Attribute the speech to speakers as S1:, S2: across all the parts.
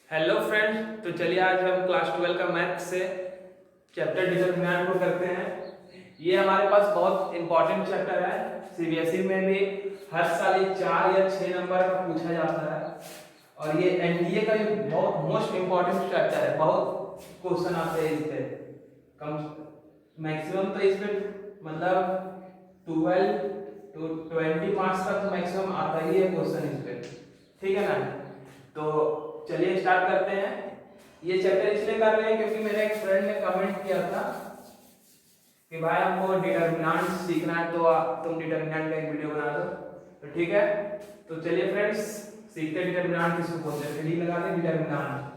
S1: Hello friends. तो चलिए आज हम क्लास 12 का मैथ से चैप्टर डिटरमिनेंट को करते हैं। ये हमारे पास बहुत इंपॉर्टेंट चैप्टर है। सीबीएसई में भी हर साल ये 4 या 6 नंबर का पूछा जाता है और ये एनडीए का भी बहुत मोस्ट इंपॉर्टेंट चैप्टर है। बहुत क्वेश्चन आते हैं इस पे, कम मैक्सिमम तो इस पे मतलब 12 to 20 मार्क्स का तो मैक्सिमम आता ही है क्वेश्चन इस पे, ठीक है ना। तो चलिए स्टार्ट करते हैं। ये चैप्टर इसलिए कर रहे हैं क्योंकि मेरे एक फ्रेंड ने कमेंट किया था कि भाई हमको डिटरमिनेंट सीखना है, तो तुम डिटरमिनेंट का एक वीडियो बना दो। तो ठीक है, तो चलिए फ्रेंड्स सीखते हैं डिटरमिनेंट किसको बोलते हैं। फिर लगा दें डिटरमिनेंट।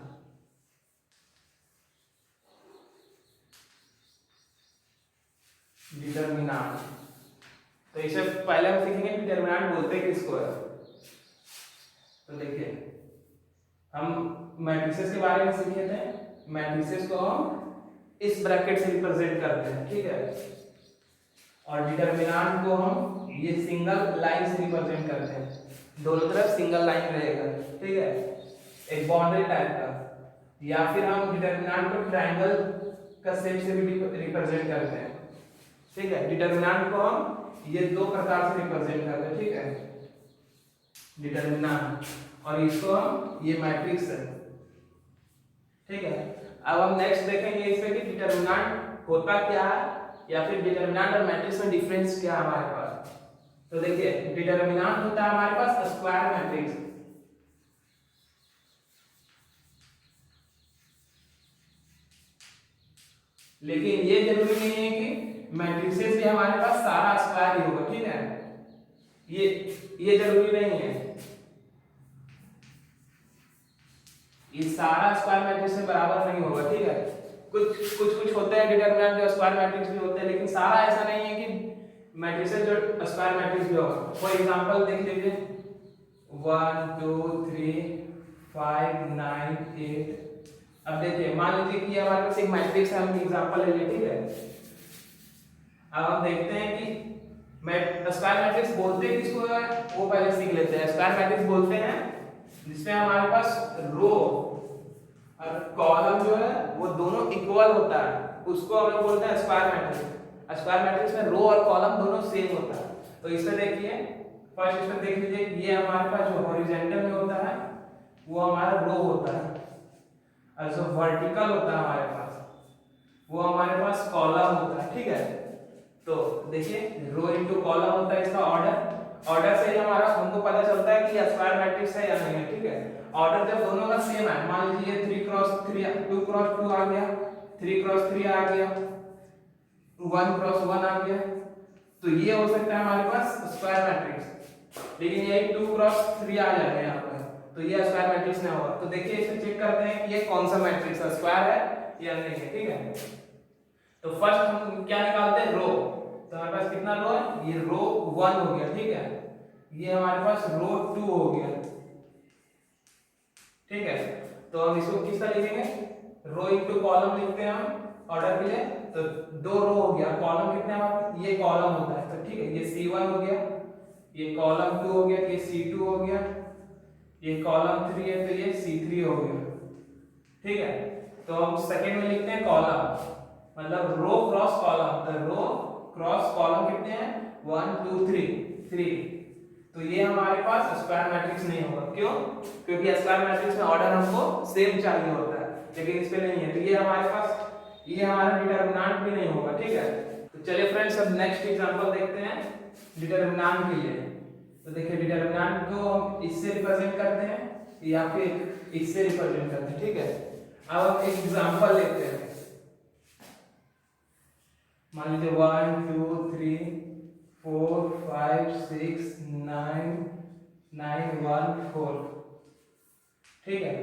S1: डिटरमिनेंट तो इसे पहले हम सीखेंगे डिटरमिनेंट बोलते हैं किसको है। तो देखिए, हम मैट्रिसेस के बारे में सीखे थे। मैट्रिसेस को हम इस ब्रैकेट से रिप्रेजेंट करते हैं, ठीक है। और डिटरमिनेंट को हम ये सिंगल लाइन से रिप्रेजेंट करते हैं, दोनों तरफ सिंगल लाइन रहेगा, ठीक है, एक बाउंड्री टाइप का। या फिर हम डिटरमिनेंट को ट्रायंगल का शेप से भी रिप्रेजेंट करते हैं, ठीक है। डिटरमिनेंट को हम ये दो प्रकार से रिप्रेजेंट करते हैं, ठीक है, डिटरमिनेंट। और इसको हम ये मैट्रिक्स है, ठीक है। अब हम नेक्स्ट देखेंगे इसमें कि डिटरमिनेंट होता क्या है या फिर डिटरमिनेंट और मैट्रिक्स में डिफरेंस क्या है हमारे पास। तो देखिए, डिटरमिनेंट होता है हमारे पास स्क्वायर मैट्रिक्स, लेकिन ये जरूरी नहीं है कि मैट्रिसेस भी हमारे पास सारा स्क्वायर ही होगा, ठीक है। ये जरूरी नहीं है, ये सारा स्क्वायर मैट्रिक्स में बराबर नहीं होगा, ठीक है। कुछ होते हैं डिटरमिनेंट जो स्क्वायर मैट्रिक्स भी होते हैं, लेकिन सारा ऐसा नहीं है कि मैट्रिसेस जो स्क्वायर मैट्रिक्स भी होगा। फॉर एग्जांपल देख लीजिए 1 2 3 5 9 8। अब देखिए, मान लीजिए कि हमारे पास एक मैट्रिक्स है, हम एग्जांपल ले लें, ठीक है। अब हम देखते हैं कि स्क्वायर मैट्रिक्स बोलते हैं किसको है, वो पहले सीख लेते हैं। स्क्वायर मैट्रिक्स बोलते हैं जिसमें हमारे पास रो और कॉलम जो है वो दोनों इक्वल होता है, उसको हम लोग बोलते हैं स्क्वायर मैट्रिक्स। स्क्वायर मैट्रिक्स में रो और कॉलम दोनों सेम होता है। तो इसमें देखिए, फर्स्ट इसमें देख लीजिए, ये हमारे पास जो हॉरिजॉन्टल में होता है वो हमारा रो होता है, और जो वर्टिकल होता है हमारे पास वो हमारे पास कॉलम होता है, ठीक है। तो देखिए, रो इनटू कॉलम होता है इसका ऑर्डर से ही हमारा हमको पता चलता है कि स्क्वायर मैट्रिक्स है या नहीं है, ठीक है। ऑर्डर जब दोनों का सेम है, मान लीजिए 3 क्रॉस 3 2 क्रॉस 2 आ गया, 3 क्रॉस 3 आ गया, 1 क्रॉस 1 आ गया, तो ये हो सकता है हमारे पास स्क्वायर मैट्रिक्स। लेकिन ये 2 क्रॉस 3 आ जाएगा यहाँ पर, तो ये स्क्वायर मैट्रिक्स नहीं होगा। तो देखिए, इसे चेक करते हैं कि ये कौन सा मैट्रिक्स है, स्क्वायर है या नहीं है, ठीक है। तो फर्स्ट हम क्या निकालते हैं, रो। तो हमारे पास कितना रो है, ये रो 1 हो गया, ठीक है। ये हमारे पास रो 2 हो गया, ठीक है। तो हम इसको किस तरह लिखेंगे, रो इनटू कॉलम लिखते हैं हम ऑर्डर के लिए। तो 2 रो हो गया, कॉलम कितने हमारे पास, ये कॉलम होता है, तो ठीक है, ये C1 हो गया, ये कॉलम 2 हो गया, ये C2 हो गया, ये कॉलम 3 है तो ये C3 हो गया, ठीक है। तो हम सेकंड में लिखते हैं कॉलम, मतलब रो क्रॉस कॉलम। तो रो क्रॉस कॉलम कितने हैं, 1 2 3। तो ये हमारे पास स्क्वायर मैट्रिक्स नहीं होगा, क्यों, क्योंकि स्क्वायर मैट्रिक्स में ऑर्डर हमको सेम चाहिए होता है, लेकिन इस पे नहीं है। तो ये हमारे पास ये हमारा डिटरमिनेंट भी नहीं होगा, ठीक है। तो चलिए फ्रेंड्स, अब नेक्स्ट एग्जांपल देखते हैं डिटरमिनेंट के लिए। तो देखिए, डिटरमिनेंट को हम इससे रिप्रेजेंट करते हैं या फिर इससे रिप्रेजेंट करते हैं, ठीक है। अब हम एक एग्जांपल लेते हैं, मान लीजिए 1 2 3 4 5 6 9 9 1 4, ठीक है।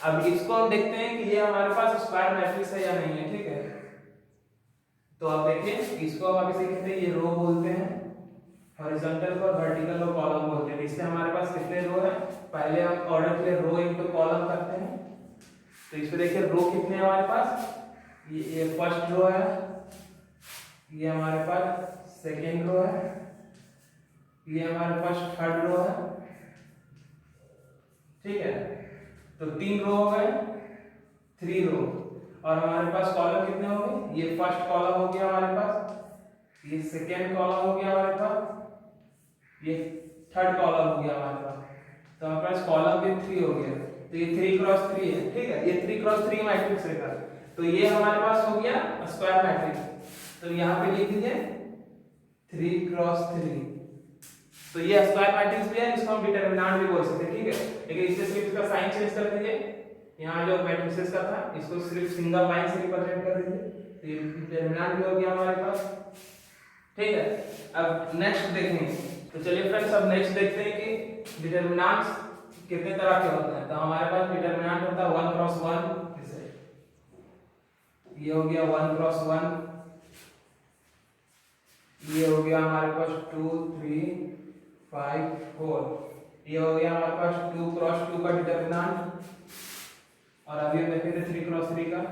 S1: अब इसको हम देखते हैं कि ये हमारे पास स्क्वायर मैट्रिक्स है या नहीं है, ठीक है। तो अब देखिए, इसको हम अभी सीखते हैं, ये रो बोलते हैं, हॉरिजॉन्टल को वर्टिकल को कॉलम बोलते हैं। इससे हमारे पास कितने रो है, पहले हम ऑर्डर के लिए रो इनटू कॉलम करते हैं। तो इसमें देखिए, रो कितने हैं हमारे पास, ये फर्स्ट रो है, ये हमारे पास सेकेंड रो है, ये हमारे पास थर्ड रो है, ठीक है। तो 3 रो हो गए, 3 रो। और हमारे पास कॉलम कितने हो गए, ये फर्स्ट कॉलम हो गया हमारे पास, ये सेकेंड कॉलम हो गया हमारे पास, ये थर्ड कॉलम हो गया हमारे पास। तो हमारे पास कॉलम भी 3 हो गया। तो ये 3 क्रॉस 3 है, ठीक है, ये 3 क्रॉस 3 मैट्रिक्स रहेगा। तो ये हमारे पास हो गया स्क्वायर मैट्रिक्स। तो यहाँ पे लिख दीजिए 3 क्रॉस 3। तो ये स्क्वायर मैट्रिक्स भी है, इसको हम डिटरमिनेंट भी बोल सकते हैं, ठीक है। लेकिन इससे सिर्फ इसका साइन चेंज कर दीजिए, यहाँ जो मैट्रिसेस का था इसको सिर्फ सिंगल लाइन से रिप्रेजेंट कर दीजिए। तो ये डिटरमिनेंट भी हो गया हमारे पास, ठीक है। अब नेक्स्ट देखेंगे। तो चलिए फ्रेंड्स, अब नेक्स्ट देखते हैं कि डिटरमिनेंट्स कितने तरह के होते हैं। तो हमारे पास डिटरमिनेंट होता है 1 क्रॉस 1, ये हो गया 1 क्रॉस 1, ये हो गया हमारे पास 2 3 5 4, ये हो गया हमारे पास 2 क्रॉस 2 का डिटरमिनेंट। और अभी हम देखेंगे 3 क्रॉस 3 का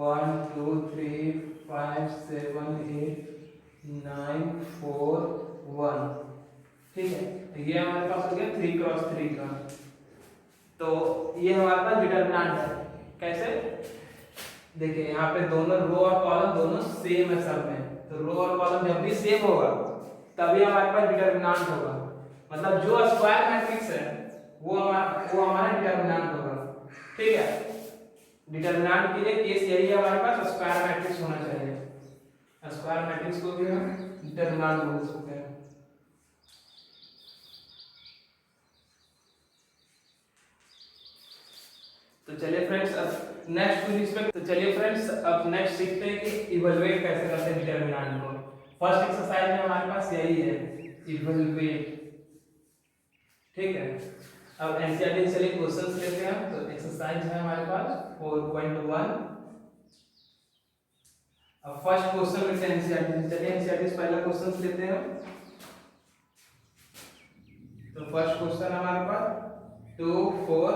S1: 1 2 3 5 7 8 9 4 1, ठीक है। तो ये हमारे पास हो गया 3 क्रॉस 3 का। तो ये हमारे पास डिटरमिनेंट है। कैसे, देखिए यहाँ पे दोनों रो और कॉलम दोनों सेम है सब में। तो रो और कॉलम जब भी सेम होगा तभी हमारे पास डिटरमिनेंट होगा। मतलब जो स्क्वायर मैट्रिक्स है वो हमारा डिटरमिनेंट होगा, ठीक है। डिटरमिनेंट के लिए केस यही है, हमारे पास स्क्वायर मैट्रिक्स होना चाहिए। स्क्वायर मैट्रिक्स को भी हम डिटरमिनेंट बोल सकते हैं। तो चलिए फ्रेंड्स, अब नेक्स्ट टू रिस्पेक्ट, तो चलिए फ्रेंड्स अब नेक्स्ट सीखते हैं कि इवैल्यूएट कैसे करते हैं डिटरमिनेंट को। फर्स्ट एक्सरसाइज में हमारे पास यही है, इवैल्यूएट, ठीक है। अब एनसीईआरटी से चलिए क्वेश्चंस लेते हैं। तो एक्सरसाइज है हमारे पास 4.1। अब फर्स्ट क्वेश्चन लेते हैं एनसीईआरटी से। चलिए एनसीईआरटी से पहला क्वेश्चन लेते हैं। तो फर्स्ट क्वेश्चन हमारे पास 2 4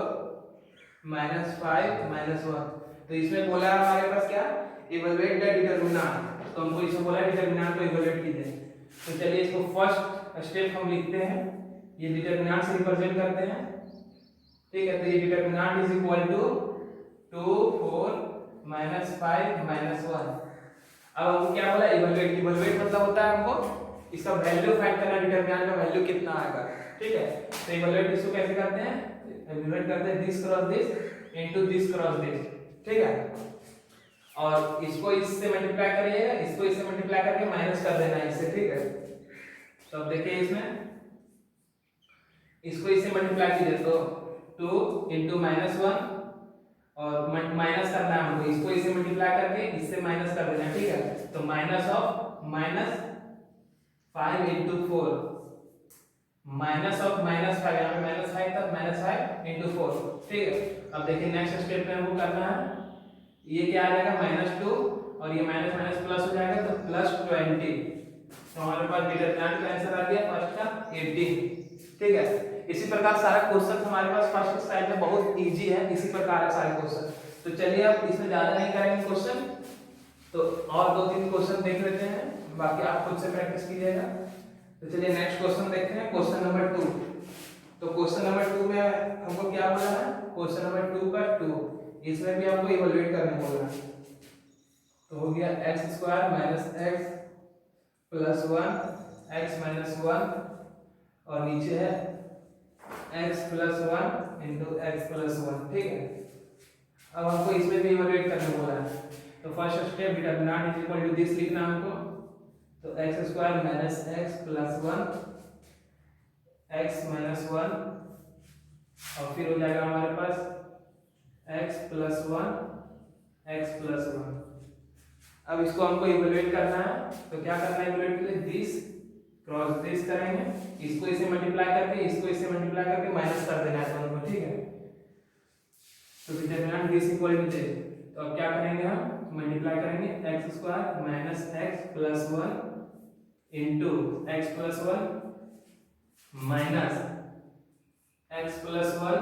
S1: -5 -1। तो इसमें बोला है हमारे पास क्या, इवैल्यूएट द डिटरमिनेंट। तो हमको इसमें बोला है डिटरमिनेंट को इवैल्यूएट कीजिए। तो चलिए इसको फर्स्ट स्टेप हम लिखते हैं, ये डिटरमिनेंट से रिप्रेजेंट करते हैं, ठीक है। तो ये डिटरमिनेंट इज इक्वल टू 2 4 -5 -1। अब हमको क्या बोला, इवैल्यूएट। इवैल्यूएट मतलब होता है हमको इसका वैल्यू फाइंड करना, डिटरमिनेंट का वैल्यू कितना आएगा, ठीक है। तो इवैल्यूएट इसको कैसे करते हैं, इवैल्यूएट करते हैं this cross this into this cross this, ठीक है। और इसको इससे मल्टीप्लाई करिएगा, इसको इससे मल्टीप्लाई करके माइनस कर देना इससे, ठीक है। तो अब देखिए इसमें इसको इससे मल्टीप्लाई कीजिए तो 2 इंटू -1 और माइनस करना है हमको, इसको इससे मल्टीप्लाई करके इससे माइनस कर देना, ठीक है। तो minus of -5 into 4, minus of -5, यहाँ पे -5 था, -5 इंटू 4, ठीक है। अब देखिए नेक्स्ट स्टेप में हमको करना है, ये क्या आ जाएगा -2 और ये माइनस माइनस प्लस हो जाएगा तो +20। तो हमारे पास डिटरमिनेंट का आंसर आ गया फर्स्ट का 18, ठीक है। इसी प्रकार सारा क्वेश्चन हमारे पास फर्स्ट एक्सरसाइज में बहुत इजी है, इसी प्रकार है सारे क्वेश्चन। तो चलिए अब इसमें ज्यादा नहीं करेंगे क्वेश्चन, तो और 2-3 क्वेश्चन देख लेते हैं, बाकी आप खुद से प्रैक्टिस कीजिएगा। तो चलिए नेक्स्ट क्वेश्चन देखते हैं, क्वेश्चन नंबर 2। तो क्वेश्चन नंबर 2 में हमको क्या बोला है, क्वेश्चन नंबर 2 का 2, इसमें भी हमको इवैल्यूएट करने बोला है। तो हो गया x² - x + 1 x - 1 और नीचे है x + 1 इंटू x + 1, ठीक है। अब हमको इसमें भी इवैल्यूएट करने बोला है। तो first step determinant is equal to this लिखना हमको। तो x² - x + 1 x - 1 और फिर हो जाएगा हमारे पास x + 1 x + 1। अब इसको हमको इवैल्यूएट करना है, तो क्या करना है इवैल्यूएट के लिए, दिस क्रॉस दिस करेंगे, इसको इसे मल्टीप्लाई करके इसको इसे मल्टीप्लाई करके माइनस कर देना है दोनों को, ठीक है। तो determinant this equal to this, तो अब क्या करेंगे हम, मल्टीप्लाई करेंगे x² - x + 1 into x + 1 minus x + 1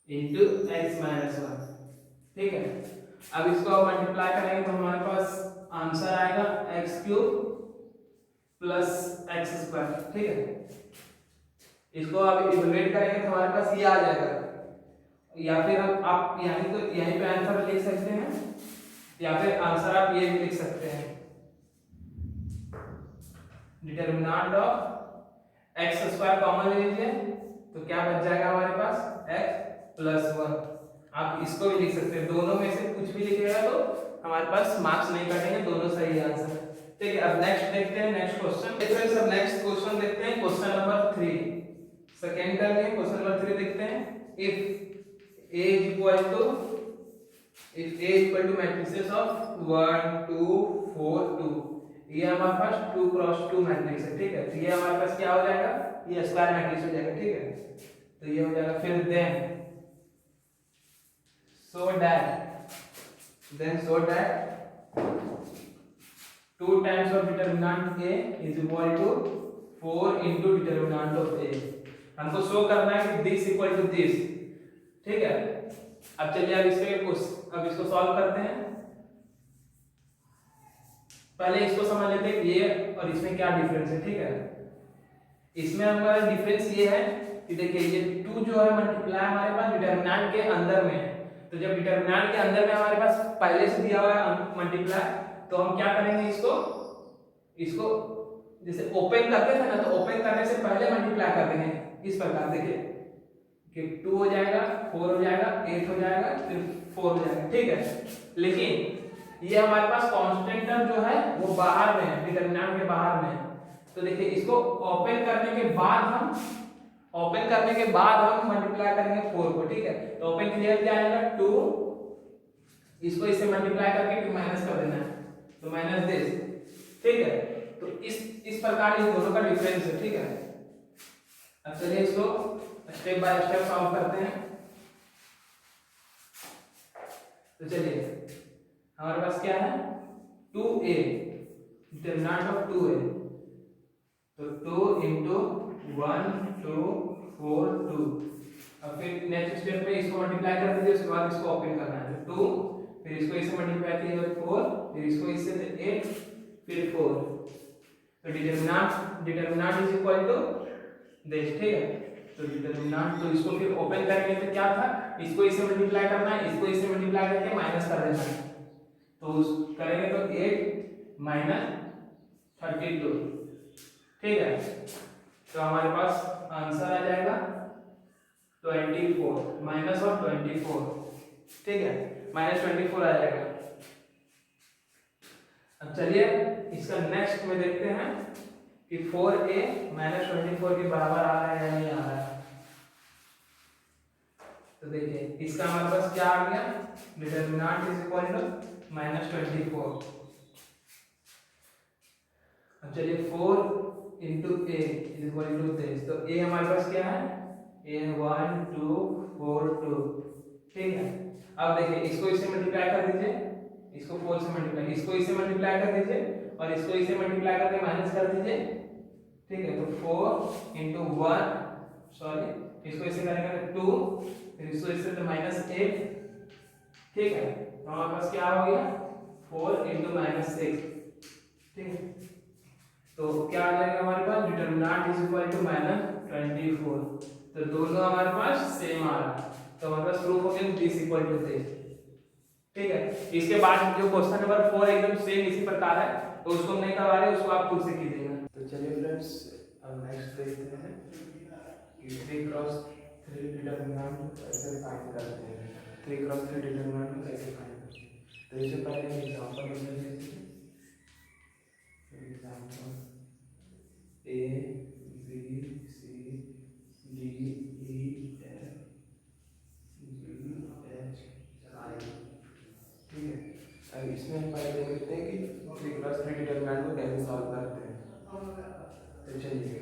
S1: into x - 1, ठीक है। अब इसको अब मल्टीप्लाई करेंगे तो हमारे पास आंसर आएगा x³ + x², ठीक है। इसको अब इवैल्यूएट करेंगे तो हमारे पास ये आ जाएगा या फिर आप यहीं पे आंसर लिख सकते हैं, या फिर आंसर आप ये भी लिख सकते हैं, determinant of x square common ले लीजिए तो क्या बच जाएगा हमारे पास एक्स प्लस 1। आप इसको भी लिख सकते हैं, दोनों में से कुछ भी लिखिएगा तो हमारे पास मार्क्स नहीं कटेंगे, दोनों सही आंसर। ठीक है, अब नेक्स्ट देखते हैं नेक्स्ट क्वेश्चन। फ्रेंड्स अब नेक्स्ट क्वेश्चन देखते हैं, क्वेश्चन नंबर 3 सेकंड टर्म में क्वेश्चन नंबर 3 देखते हैं। If a is equal to matrices of 1 2 4 2, ये हमारे पास 2 क्रॉस 2 मैट्रिक्स है। ठीक है, तो ये हमारे पास क्या हो जाएगा, ये स्क्वायर मैट्रिक्स हो जाएगा। ठीक है, तो ये हो जाएगा, फिर then so that 2 times of determinant a is equal to 4 into determinant of a। हमको शो करना है कि this equal to this। ठीक है, अब चलिए अब इसको सॉल्व करते हैं। पहले इसको समझ लेते हैं ये और इसमें क्या डिफरेंस है। ठीक है, इसमें हमारा डिफरेंस ये है कि देखिए ये 2 जो है मल्टीप्लाई हमारे पास डिटरमिनेंट के अंदर में है, तो जब डिटरमिनेंट के अंदर में हमारे पास पहले से दिया हुआ है मल्टीप्लाई, तो हम क्या करेंगे, इसको जैसे ओपन करते थे ना, तो ओपन करने से पहले मल्टीप्लाई कर देंगे इस प्रकार। देखिए कि 2 हो जाएगा, 4 हो जाएगा, 8 हो जाएगा, फिर 4 हो जाएगा। ठीक है, लेकिन ये हमारे पास कांस्टेंट टर्म जो है वो बाहर में है, डिटरमिनेंट के बाहर में है। तो देखिए इसको ओपन करने के बाद हम मल्टीप्लाई करेंगे 4 को। ठीक है, तो ओपन क्लियर क्या आएगा 2, इसको इससे मल्टीप्लाई करके फिर माइनस कर देना है, तो माइनस दिस। ठीक है, तो इस प्रकार इन दोनों का डिफरेंस है। ठीक है, अब चलिए इसको स्टेप बाय स्टेप सॉल्व करते हैं। तो चलिए हमारे पास क्या है 2a, डिटरमिनेंट ऑफ 2a, तो 2 into 1 2 4 2। अब फिर नेक्स्ट स्टेप में इसको मल्टीप्लाई कर दीजिए, उसके बाद इसको ओपन करना है, तो 2, फिर इसको इससे मल्टीप्लाई कीजिए 4, फिर इसको इससे 8, फिर 4। तो determinant is equal to this. ठीक है, तो डिटरमिनेंट, तो इसको फिर ओपन करेंगे तो क्या था, इसको इससे मल्टीप्लाई करना है, इसको इससे मल्टीप्लाई करके माइनस कर देना है, तो करेंगे तो 8 माइनस 32। ठीक है, तो हमारे पास आंसर आ जाएगा 24 माइनस और 24। ठीक है, माइनस 24 आ जाएगा। अब चलिए इसका नेक्स्ट में देखते हैं कि 4a माइनस 24 के बराबर आ रहा है या नहीं आ रहा है। तो देखिए इसका हमारे पास क्या आ गया, determinant is equal to minus 24। अब चलिए 4 into a is equal to this, तो a हमारे पास क्या है, a 1 2 4 2। ठीक है, अब देखिए इसको इससे मल्टीप्लाई कर दीजिए, इसको 4 से मल्टीप्लाई, इसको इससे मल्टीप्लाई कर दीजिए और इसको इससे मल्टीप्लाई करके माइनस कर दीजिए। ठीक है, तो 4 into 1 सॉरी, इसको इससे करेंगे 2, फिर इसको इससे तो -8। ठीक है, तो हमारे पास क्या हो गया 4 into -6। ठीक है, तो क्या आ जाएगा हमारे पास, डिटरमिनेंट इज इक्वल टू -24। तो दोनों हमारे पास सेम आ रहा है, तो हमारे पास प्रूफ हो गया दिस इक्वल टू दिस। ठीक है, इसके बाद जो क्वेश्चन नंबर 4 एकदम सेम इसी प्रकार है, तो उसको नहीं करवा रहे, उसको आप खुद से कीजिएगा। तो चलिए फ्रेंड्स अब नेक्स्ट देखते हैं कि 3 क्रॉस 3 डिटरमिनेंट को कैसे फाइंड करते हैं। 3 क्रॉस 3 डिटरमिनेंट को कैसे फाइंड करते हैं, तो इससे पहले एक एग्जांपल ले लेते हैं। Example A B C D E F G H I। ठीक है, अब इसमें हम पहले देखते हैं कि 3 क्रॉस 3 डिटरमिनेंट को कैसे सॉल्व करते हैं। तो चलिए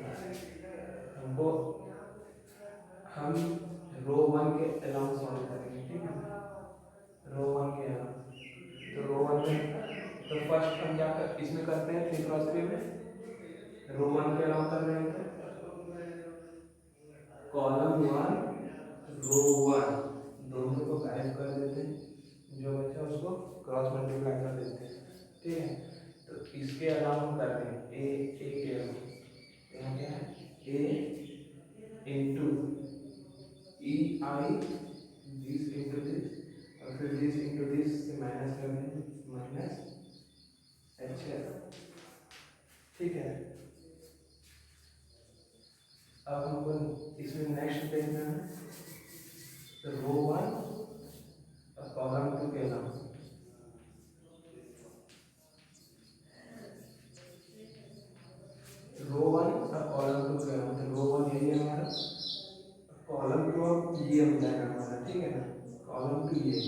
S1: हम रो 1 के अलाउंग सॉल्व करेंगे। ठीक है, रो 1 के अलाउंग, तो रो 1 में तो फर्स्ट हम क्या इसमें करते हैं 3 क्रॉस 3 में रो 1 के अलाउंग कर रहे हैं, कॉलम 1 रो 1 दोनों को गायब कर देते हैं, जो बचा उसको क्रॉस मल्टीप्लाई कर देते हैं। ठीक है, तो इसके अलावा हम कर रहे हैं ए के अलावा यहाँ क्या है a इंटू ई आई जी अब हमको इसमें नेक्स्ट देखना है तो रो 1 और कॉलम 2 के नाम रो 1 और कॉलम 2 के नाम तो रो 1 यही है हमारा, कॉलम 2 अब ये हो जाएगा हमारा, ठीक है ना, कॉलम 2 ये।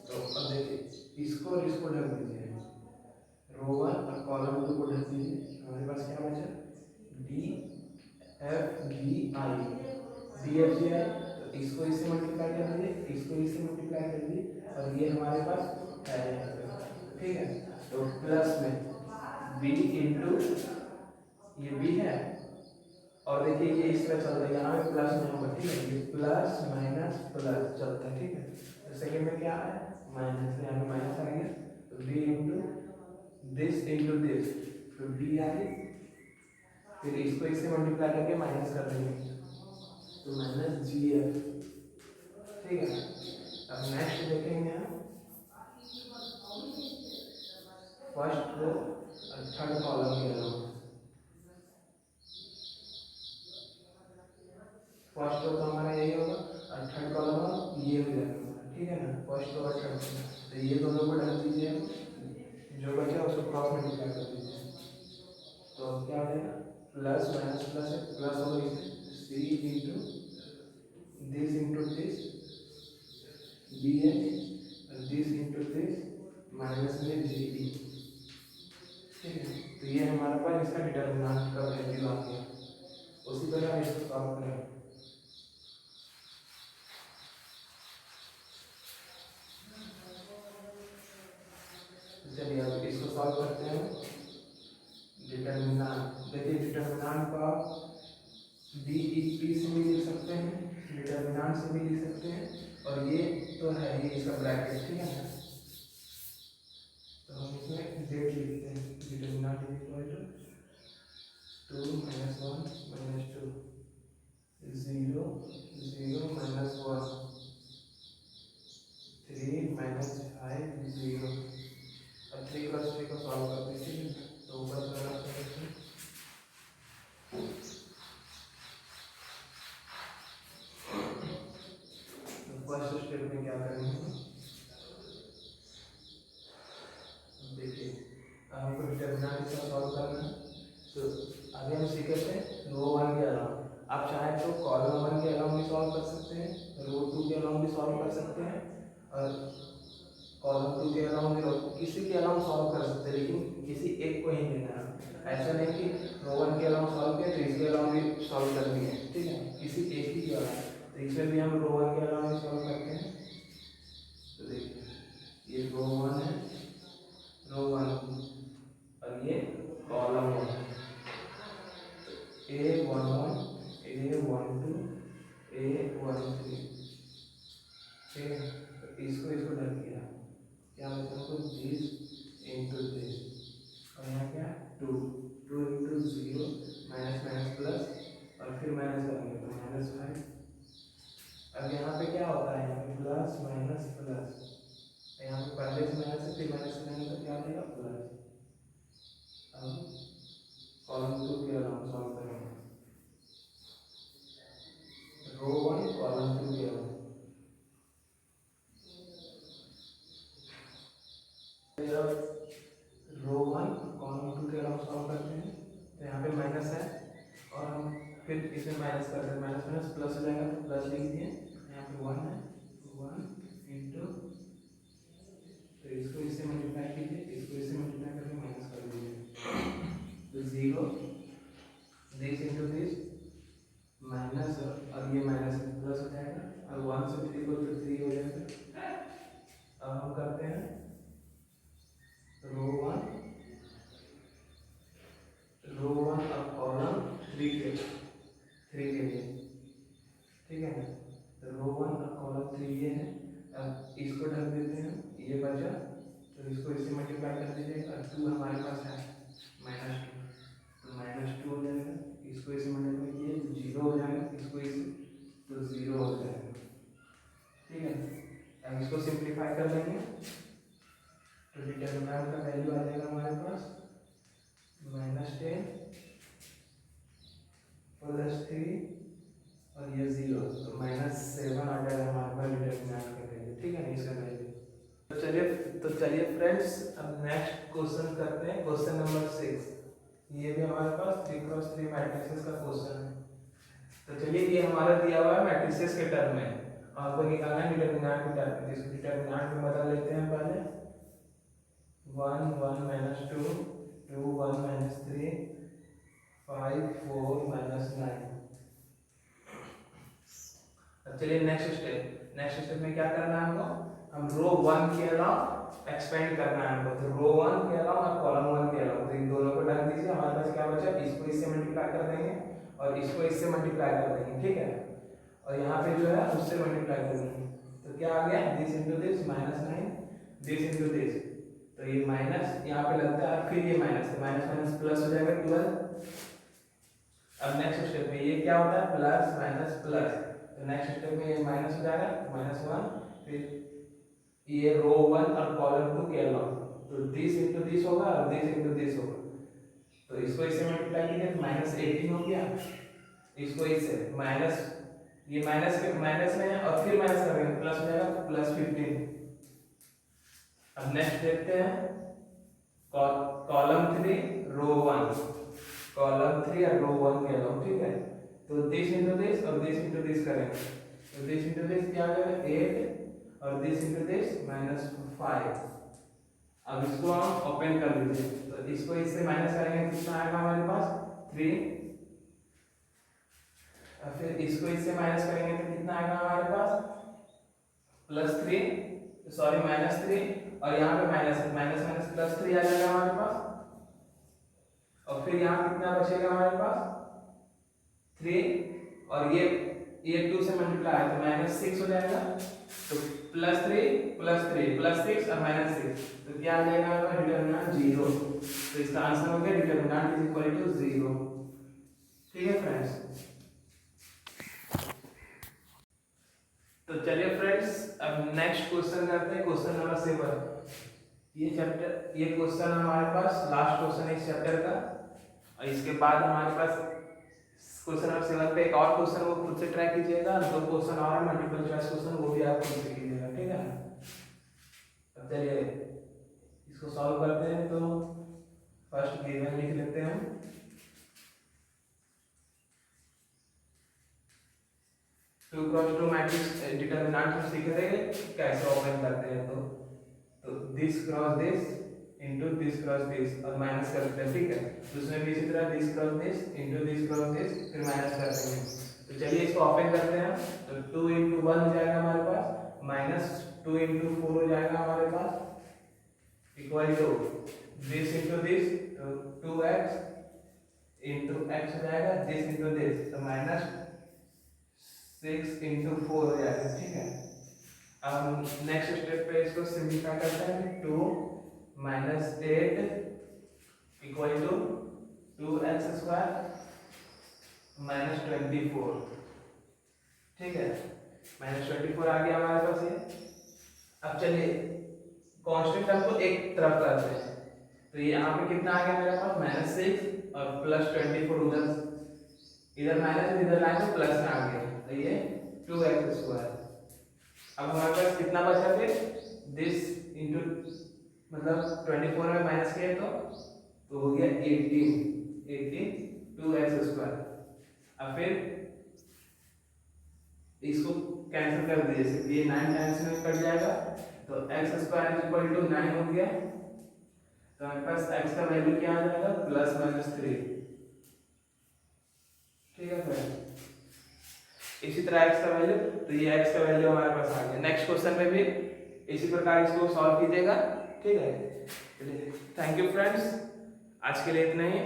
S1: तो अब देखिए इसको और इसको ढक दीजिए, रो 1 और कॉलम 2 को ढक दीजिए, हमारे पास क्या बचा डी एफ जी आई, डी एफ जी आई। तो इसको इससे मल्टीप्लाई कर दीजिए, इसको इससे मल्टीप्लाई कर दीजिए, और ये हमारे पास है यहाँ पे, ठीक है। तो प्लस में बी इंटू ये बी है, और देखिए ये इस तरह चल रहा है, यहाँ पे प्लस में होगा, ठीक है, ये प्लस माइनस प्लस चलता है, ठीक है। तो सेकेंड में क्या है माइनस, यहाँ पे माइनस आ गया, तो B into this into this, फिर बी आ गई, फिर इसको इससे मल्टीप्लाई करके माइनस कर देंगे, तो माइनस जी एफ, ठीक है। अब नेक्स्ट देखेंगे हम फर्स्ट रो और थर्ड कॉलम के अलावा, फर्स्ट रो तो हमारा यही होगा और थर्ड कॉलम ये हो जाएगा, ठीक है ना, फर्स्ट रो और थर्ड। तो ये दोनों को ढक दीजिए, जो बचा उसको क्रॉस मल्टीप्लाई कर दीजिए, तो अब क्या हो जाएगा प्लस माइनस प्लस है, प्लस होगा इसमें C into this into this B है, और दिस इंटू दिस माइनस में जी डी, ठीक है। तो ये हमारे पास इसका डिटर्मिनेंट का वैल्यू आ गया, उसी तरह हम इसको सॉल्व करें। चलिए अब इसको सॉल्व करते हैं। डिटर्मिनेंट देखिए, डिटर्मिनेंट का डी ई पी से भी लिख सकते हैं, डिटर्मिनेंट से भी लिख सकते हैं, और ये तो है ये इसका ब्रैकेट, ठीक है ना। तो हम इसमें जेड लिखते हैं, determinant is equal to 2 minus 1 minus 2 0 0 minus 1 3 minus 5 0, अब 3 क्रॉस 3 को सॉल्व करते हैं, ठीक है। तो ऊपर से रख सकते हैं, तो फर्स्ट स्टेप में क्या करेंगे देखिए, अब हमको डिटर्मिनेंट इसका सॉल्व करना है। तो अभी हम सीखे थे रो 1 के अलावा, आप चाहे तो कॉलम 1 के अलावा भी सॉल्व कर सकते हैं, रो 2 के अलावा भी सॉल्व कर सकते हैं, और कॉलम 2 के अलावा भी किसी के अलावा सॉल्व कर सकते हैं, लेकिन किसी एक को ही लेना है। ऐसा नहीं कि रो 1 के अलावा सॉल्व किया तो इसके अलावा भी सॉल्व कर दिए, ठीक है, किसी एक ही के अलावा। तो इसमें भी हम रो 1 के अलावा भी सॉल्व करते हैं। तो देखिए ये रो 1 है, रो 1 और ये कॉलम 1, A11 A12 A13, ठीक है। तो इसको इसको ढक दिया, क्या बचा हमको दिस इंटू दिस, और यहाँ क्या 2 2 इंटू 0 माइनस माइनस प्लस, और फिर माइनस करेंगे तो माइनस 5। अब यहाँ पे क्या होता है, यहाँ पे प्लस माइनस प्लस, यहाँ पे पहले से माइनस है फिर माइनस करेंगे तो क्या देगा प्लस। अब कॉलम 2 के अलावा सॉल्व करेंगे, रो 1 कॉलम 2 के अलावा, रो 1 कॉलम 2 के अलावा सॉल्व करते हैं। तो यहाँ पे माइनस है और हम फिर इसमें माइनस करते हैं, माइनस माइनस प्लस हो जाएगा, तो प्लस लिख दिए, यहाँ पे 1 है, 1 इंटू, तो इसको इससे मल्टीप्लाई कीजिए, इसको इससे मल्टीप्लाई करके माइनस कर दीजिए, तो 0 दिस इंटू दिस माइनस, और ये माइनस प्लस हो जाएगा, और 1 से 3 को तो 3 हो जाएगा। अब हम करते हैं रो 1 और कॉलम 3 के लिए, ठीक है ना। तो रो 1 और कॉलम 3 ये है, अब इसको ढक देते हैं, ये बचा, तो इसको इससे मल्टीप्लाई कर दीजिए, और 2 हमारे पास है -2, तो -2 हो जाएगा, इसको इससे मल्टीप्लाई किए तो 0 हो जाएगा, इसको इसे तो 0 हो जाएगा, ठीक है। अब इसको सिंप्लीफाई कर लेंगे, तो डिटर्मिनेंट का वैल्यू आ जाएगा हमारे पास -10 + 3 और ये 0, तो -7 आ जाएगा हमारे पास डिटरमिनेंट का वैल्यू, ठीक है ना, इसका वैल्यू। तो चलिए फ्रेंड्स, अब नेक्स्ट क्वेश्चन करते हैं, क्वेश्चन नंबर 6। ये भी हमारे पास 3x3 मैट्रिसेस का क्वेश्चन है। तो चलिए, ये हमारा दिया हुआ है मैट्रिसेस के टर्म में, आपको निकालना है डिटरमिनेंट के टर्म में। इसको डिटरमिनेंट में बदल लेते हैं पहले, 1 1 -2 2 1 -3 5 4 -9। अब चलिए नेक्स्ट स्टेप में क्या करना है हमको, हम रो 1 के अलावा एक्सपेंड करना है हमको। तो रो 1 के अलावा और कॉलम 1 के अलावा, तो इन दोनों को डाल दीजिए। हमारे पास क्या बचा, इसको इससे मल्टीप्लाई कर देंगे और इसको इससे मल्टीप्लाई कर देंगे, ठीक है। और यहाँ पे जो है उससे मल्टीप्लाई कर देंगे, तो क्या आ गया, this into this -9, this into this, तो ये माइनस यहाँ पे लगता है, फिर ये माइनस, तो माइनस माइनस प्लस हो जाएगा 12। अब नेक्स्ट स्टेप में ये क्या होता है, प्लस माइनस प्लस, तो नेक्स्ट स्टेप में ये माइनस हो जाएगा, -1, फिर ये रो 1 और कॉलम 2 के अलावा, तो दिस इंटू दिस होगा और दिस इंटू दिस होगा, तो इसको इससे मल्टीप्लाई कीजिए तो -18 हो गया, इसको इससे माइनस, ये माइनस में है और फिर माइनस करेंगे, प्लस हो जाएगा, +15। अब नेक्स्ट देखते हैं, कॉलम 3 रो 1, कॉलम 3 और रो 1 के अलावा, ठीक है। तो दिस इंटू दिस और दिस इंटू दिस करेंगे, तो दिस इंटू दिस क्या आ जाएगा 8 और दिस इंटू दिस -5। अब इसको हम ओपन कर लीजिए, तो इसको इससे माइनस करेंगे, कितना आएगा हमारे पास 3, और फिर इसको इससे माइनस करेंगे तो कितना आएगा हमारे पास +3, सॉरी -3, और यहाँ पे माइनस +3 आ जाएगा हमारे पास, और फिर यहाँ कितना बचेगा हमारे पास 3, और ये 2 से मल्टीप्लाई है तो -6 हो जाएगा, तो +3 +3 +6 और -6, तो क्या आ जाएगा हमारा डिटरमिनेंट 0। तो इसका आंसर हो गया डिटरमिनेंट इज इक्वल टू 0, ठीक है फ्रेंड्स। तो चलिए फ्रेंड्स, अब नेक्स्ट क्वेश्चन करते हैं, क्वेश्चन नंबर 7। ये क्वेश्चन हमारे पास लास्ट क्वेश्चन है इस चैप्टर का, और इसके बाद हमारे पास क्वेश्चन नंबर 7 पे एक और क्वेश्चन वो खुद से ट्राई कीजिएगा, 2 क्वेश्चन और मल्टीपल चॉइस क्वेश्चन, वो भी आप खुद से कीजिएगा, ठीक है ना। अब चलिए इसको सॉल्व करते हैं, तो फर्स्ट गिवन लिख लेते हैं हम, two cross two matrix determinant हम सीख रहे हैं कैसे ओपन करते हैं, तो this cross this into this cross this और माइनस करते हैं, ठीक है। तो उसमें भी इसी तरह this cross this into this cross this फिर माइनस करते हैं। तो चलिए इसको ओपन करते हैं, तो 2 इंटू 1 हो जाएगा हमारे पास, -2 इंटू 4 हो जाएगा हमारे पास, equal to this into this, तो 2x इंटू x हो जाएगा, दिस इंटू दिस, तो -6 इंटू 4 हो जाएगा, ठीक है। अब नेक्स्ट स्टेप पे इसको सिंपलीफाई करते हैं, 2 -8 इक्वल टू 2x² -24, ठीक है, -24 आ गया हमारे पास ये। अब चलिए कांस्टेंट टर्म को एक तरफ करते हैं, तो ये यहाँ पे कितना आ गया मेरे पास -6 और +24, इधर माइनस इधर लाइन में प्लस में आ गया, तो ये 2x²। अब हमारे पास कितना बचा फिर, दिस इंटू मतलब 24 में माइनस किया तो हो गया 18 2x²। अब फिर इसको कैंसिल कर दीजिए, ये 9 टाइम्स में कट जाएगा, तो x² 9 हो गया, तो हमारे पास x का वैल्यू क्या आ जाएगा +-3, ठीक है फ्रेंड। इसी तरह x का वैल्यू, तो ये x का वैल्यू हमारे पास आ गया। नेक्स्ट क्वेश्चन में भी इसी प्रकार इसको सॉल्व कीजिएगा, ठीक है। थैंक यू फ्रेंड्स, आज के लिए इतना ही।